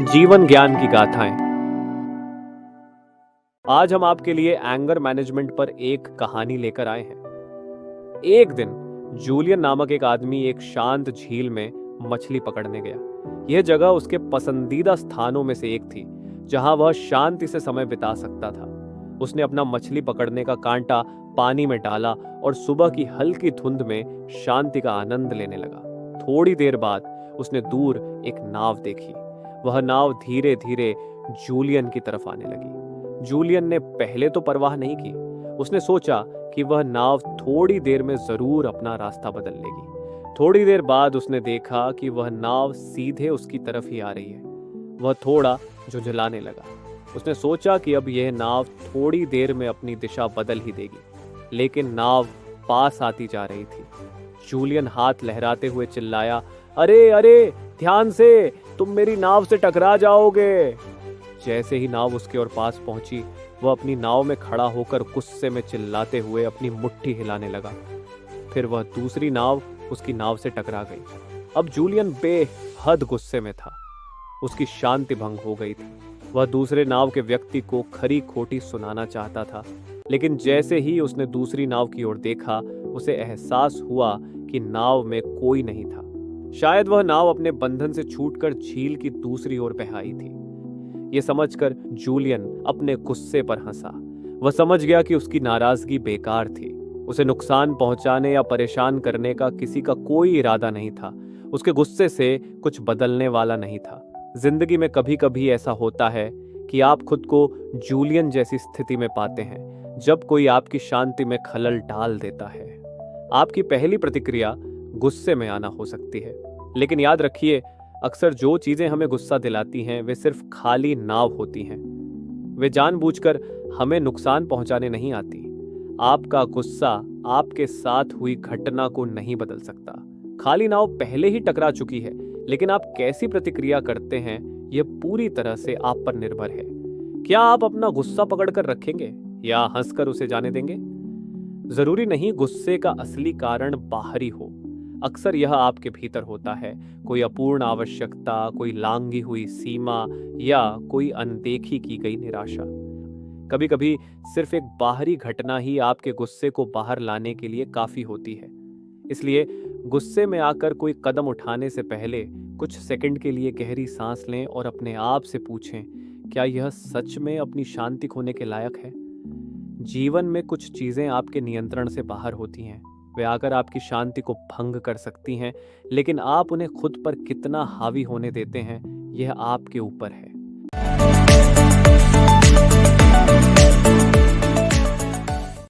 जीवन ज्ञान की गाथाएं। आज हम आपके लिए एंगर मैनेजमेंट पर एक कहानी लेकर आए हैं। एक दिन जूलियन नामक एक आदमी एक शांत झील में मछली पकड़ने गया। यह जगह उसके पसंदीदा स्थानों में से एक थी, जहां वह शांति से समय बिता सकता था। उसने अपना मछली पकड़ने का कांटा पानी में डाला और सुबह की हल्की धुंध में शांति का आनंद लेने लगा। थोड़ी देर बाद उसने दूर एक नाव देखी। वह नाव धीरे धीरे जूलियन की तरफ आने लगी। जूलियन ने पहले तो परवाह नहीं की। उसने सोचा कि वह नाव थोड़ी देर में जरूर अपना रास्ता बदल लेगी। थोड़ी देर बाद उसने देखा कि वह नाव सीधे उसकी तरफ ही आ रही है। वह थोड़ा झुंझलाने लगा। उसने सोचा कि अब यह नाव थोड़ी देर में अपनी दिशा बदल ही देगी, लेकिन नाव पास आती जा रही थी। जूलियन हाथ लहराते हुए चिल्लाया, अरे अरे, ध्यान से, तुम मेरी नाव से टकरा जाओगे। जैसे ही नाव उसके और पास पहुंची, वह अपनी नाव में खड़ा होकर गुस्से में चिल्लाते हुए अपनी मुट्ठी हिलाने लगा। फिर वह दूसरी नाव उसकी नाव से टकरा गई। अब जूलियन बेहद गुस्से में था। उसकी शांति भंग हो गई थी। वह दूसरे नाव के व्यक्ति को खरी खोटी सुनाना चाहता था, लेकिन जैसे ही उसने दूसरी नाव की ओर देखा, उसे एहसास हुआ कि नाव में कोई नहीं था। शायद वह नाव अपने बंधन से छूटकर झील की दूसरी ओर बह आई थी। यह समझकर जूलियन अपने गुस्से पर हंसा। वह समझ गया कि उसकी नाराजगी बेकार थी। उसे नुकसान पहुंचाने या परेशान करने का किसी का कोई इरादा नहीं था। उसके गुस्से से कुछ बदलने वाला नहीं था। जिंदगी में कभी कभी ऐसा होता है कि आप खुद को जूलियन जैसी स्थिति में पाते हैं, जब कोई आपकी शांति में खलल डाल देता है। आपकी पहली प्रतिक्रिया गुस्से में आना हो सकती है, लेकिन याद रखिए, अक्सर जो चीजें हमें गुस्सा दिलाती हैं वे सिर्फ खाली नाव होती हैं। वे जानबूझकर हमें नुकसान पहुंचाने नहीं आती। आपका गुस्सा आपके साथ हुई घटना को नहीं बदल सकता। खाली नाव पहले ही टकरा चुकी है, लेकिन आप कैसी प्रतिक्रिया करते हैं यह पूरी तरह से आप पर निर्भर है। क्या आप अपना गुस्सा पकड़कर रखेंगे या हंसकर उसे जाने देंगे? जरूरी नहीं गुस्से का असली कारण बाहरी हो। अक्सर यह आपके भीतर होता है। कोई अपूर्ण आवश्यकता, कोई लांघी हुई सीमा या कोई अनदेखी की गई निराशा। कभी कभी सिर्फ एक बाहरी घटना ही आपके गुस्से को बाहर लाने के लिए काफी होती है। इसलिए गुस्से में आकर कोई कदम उठाने से पहले कुछ सेकंड के लिए गहरी सांस लें और अपने आप से पूछें, क्या यह सच में अपनी शांति खोने के लायक है? जीवन में कुछ चीजें आपके नियंत्रण से बाहर होती हैं। वे आकर आपकी शांति को भंग कर सकती हैं, लेकिन आप उन्हें खुद पर कितना हावी होने देते हैं, यह आपके ऊपर है।